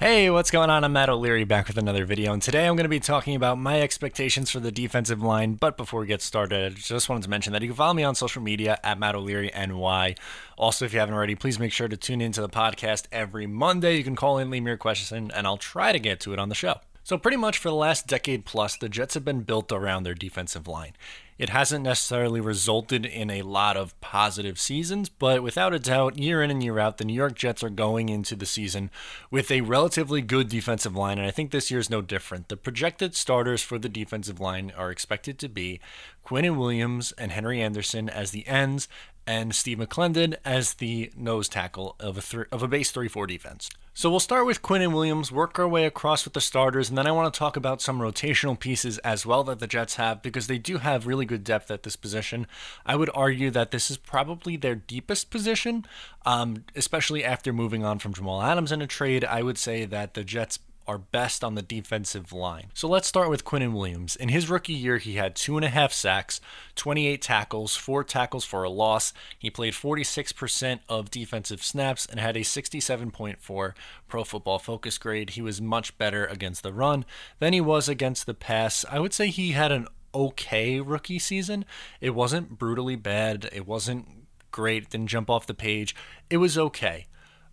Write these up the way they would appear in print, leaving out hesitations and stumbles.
Hey, what's going on? I'm Matt O'Leary back with another video, and today I'm going to be talking about my expectations for the defensive line. But before we get started, I just wanted to mention that you can follow me on social media at Matt O'Leary NY. Also, if you haven't already, please make sure to tune into the podcast every Monday. You can call in, leave me your question, and I'll try to get to it on the show. So pretty much for the last decade plus, the Jets have been built around their defensive line. It hasn't necessarily resulted in a lot of positive seasons, but without a doubt, year in and year out, the New York Jets are going into the season with a relatively good defensive line, and I think this year is no different. The projected starters for the defensive line are expected to be Quinnen Williams and Henry Anderson as the ends, and Steve McClain as the nose tackle of a base 3-4 defense. So we'll start with Quinnen Williams, work our way across with the starters, and then I want to talk about some rotational pieces as well that the Jets have because they do have really good depth at this position. I would argue that this is probably their deepest position, especially after moving on from Jamal Adams in a trade. I would say that the Jets are best on the defensive line. So let's start with Quinnen Williams. In his rookie year, he had 2.5 sacks, 28 tackles, 4 tackles for a loss. He played 46% of defensive snaps and had a 67.4 Pro Football Focus grade. He was much better against the run than he was against the pass. I would say he had an okay rookie season. It wasn't brutally bad. It wasn't great. It didn't jump off the page. It was okay.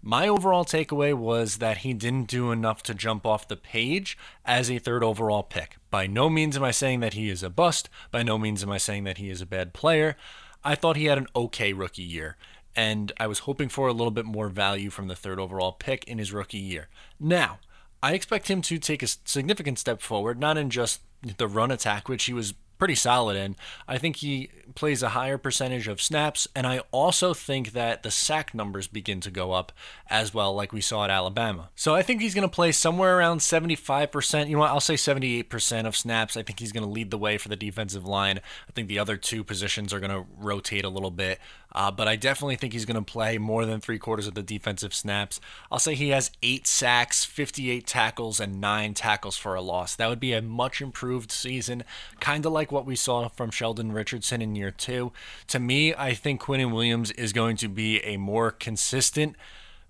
My overall takeaway was that he didn't do enough to jump off the page as a third overall pick. By no means am I saying that he is a bust. By no means am I saying that he is a bad player. I thought he had an okay rookie year, and I was hoping for a little bit more value from the third overall pick in his rookie year. Now, I expect him to take a significant step forward, not in just the run attack, which he was pretty solid in. I think he plays a higher percentage of snaps, and I also think that the sack numbers begin to go up as well, like we saw at Alabama. So I think he's going to play somewhere around 75%. You know what? I'll say 78% of snaps. I think he's going to lead the way for the defensive line. I think the other two positions are going to rotate a little bit. But I definitely think he's going to play more than 3/4 of the defensive snaps. I'll say he has 8 sacks, 58 tackles, and 9 tackles for a loss. That would be a much improved season, kind of like what we saw from Sheldon Richardson in year 2. To me, I think Quinnen Williams is going to be a more consistent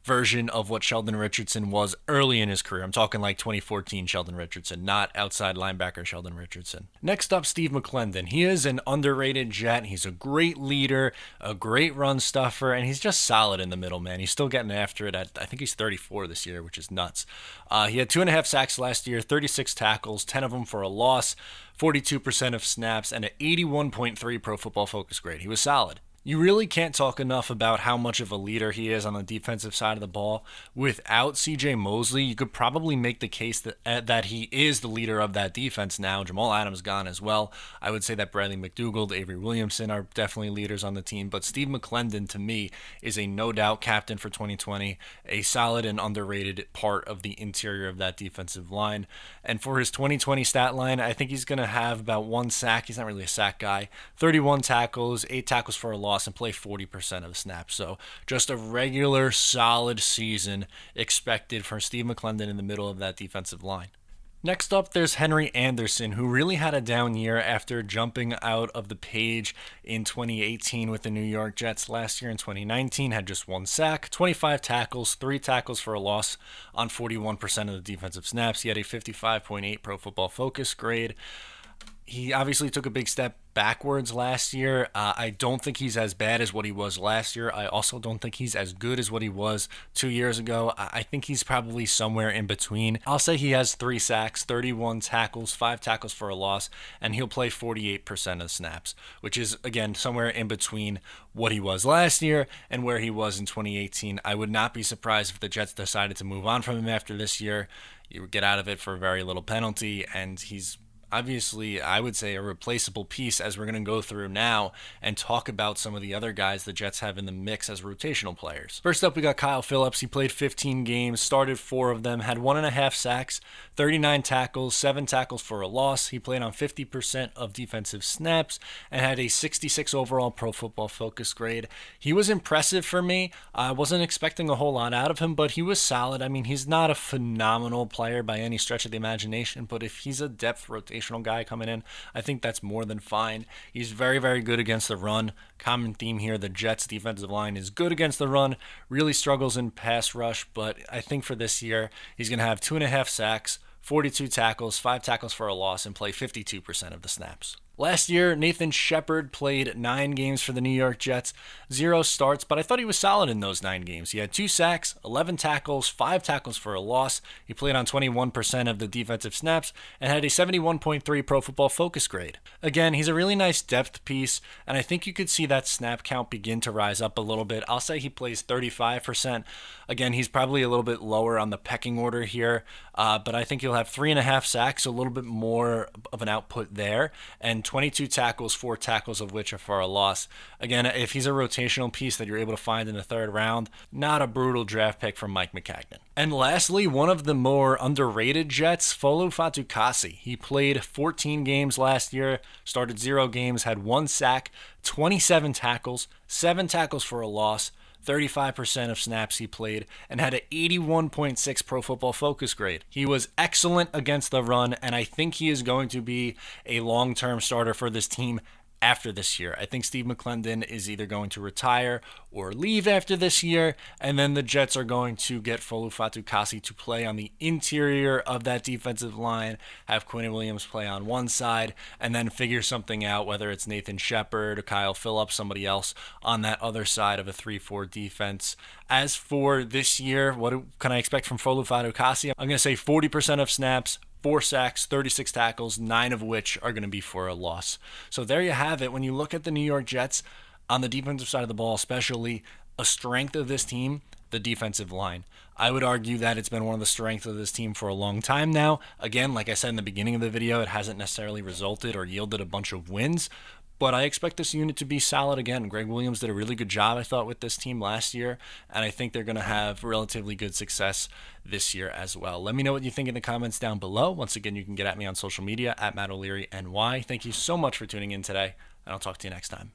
version of what Sheldon Richardson was early in his career. I'm talking like 2014 Sheldon Richardson, not outside linebacker Sheldon Richardson. Next up, Steve McClain. He is an underrated Jet. He's a great leader, a great run stuffer, and he's just solid in the middle, man. He's still getting after it. I think he's 34 this year, which is nuts. He had 2.5 sacks last year, 36 tackles, 10 of them for a loss, 42% of snaps, and an 81.3 Pro Football Focus grade. He was solid. You really can't talk enough about how much of a leader he is on the defensive side of the ball. Without C.J. Mosley, you could probably make the case that he is the leader of that defense now. Jamal Adams gone as well. I would say that Bradley McDougald, Avery Williamson are definitely leaders on the team, but Steve McClain, to me, is a no-doubt captain for 2020, a solid and underrated part of the interior of that defensive line. And for his 2020 stat line, I think he's going to have about 1 sack. He's not really a sack guy. 31 tackles, 8 tackles for a loss, and play 40% of the snaps. So just a regular, solid season expected from Steve McClain in the middle of that defensive line. Next up, there's Henry Anderson, who really had a down year after jumping out of the page in 2018 with the New York Jets. Last year in 2019, had just 1 sack, 25 tackles, 3 tackles for a loss on 41% of the defensive snaps. He had a 55.8 Pro Football Focus grade. He obviously took a big step backwards last year. I don't think he's as bad as what he was last year. I also don't think he's as good as what he was 2 years ago. I think he's probably somewhere in between. I'll say he has 3 sacks, 31 tackles, 5 tackles for a loss, and he'll play 48% of snaps, which is, again, somewhere in between what he was last year and where he was in 2018. I would not be surprised if the Jets decided to move on from him after this year. You would get out of it for very little penalty, and he's obviously, I would say, a replaceable piece as we're going to go through now and talk about some of the other guys the Jets have in the mix as rotational players. First up, we got Kyle Phillips. He played 15 games, started 4 of them, had 1.5 sacks, 39 tackles, 7 tackles for a loss. He played on 50% of defensive snaps and had a 66 overall Pro Football Focus grade. He was impressive for me. I wasn't expecting a whole lot out of him, but he was solid. I mean, he's not a phenomenal player by any stretch of the imagination, but if he's a depth rotation rotational guy coming in. I think that's more than fine. He's very, very good against the run. Common theme here, the Jets' defensive line is good against the run, really struggles in pass rush, but I think for this year, he's going to have 2.5 sacks, 42 tackles, 5 tackles for a loss, and play 52% of the snaps. Last year, Nathan Shepard played 9 games for the New York Jets, 0 starts, but I thought he was solid in those 9 games. He had 2 sacks, 11 tackles, 5 tackles for a loss. He played on 21% of the defensive snaps and had a 71.3 Pro Football Focus grade. Again, he's a really nice depth piece, and I think you could see that snap count begin to rise up a little bit. I'll say he plays 35%. Again, he's probably a little bit lower on the pecking order here, but I think he'll have 3.5 sacks, a little bit more of an output there, and 22 tackles, 4 tackles of which are for a loss. Again, if he's a rotational piece that you're able to find in the 3rd round, not a brutal draft pick from Mike McClain. And lastly, one of the more underrated Jets, Fatukasi. He played 14 games last year, started 0 games, had 1 sack, 27 tackles, 7 tackles for a loss, 35% of snaps he played, and had an 81.6 Pro Football Focus grade. He was excellent against the run, and I think he is going to be a long-term starter for this team after this year. I think Steve McClendon is either going to retire or leave after this year, and then the Jets are going to get Fatukasi to play on the interior of that defensive line, have Quinnen Williams play on one side, and then figure something out, whether it's Nathan Shepard or Kyle Phillips, somebody else on that other side of a 3-4 defense. As for this year, what can I expect from Fatukasi? I'm going to say 40% of snaps, 4 sacks, 36 tackles, 9 of which are going to be for a loss. So there you have it. When you look at the New York Jets, on the defensive side of the ball especially, a strength of this team, the defensive line. I would argue that it's been one of the strengths of this team for a long time now. Again, like I said in the beginning of the video, it hasn't necessarily resulted or yielded a bunch of wins, but I expect this unit to be solid again. Greg Williams did a really good job, I thought, with this team last year, and I think they're going to have relatively good success this year as well. Let me know what you think in the comments down below. Once again, you can get at me on social media at Matt O'Leary NY. Thank you so much for tuning in today, and I'll talk to you next time.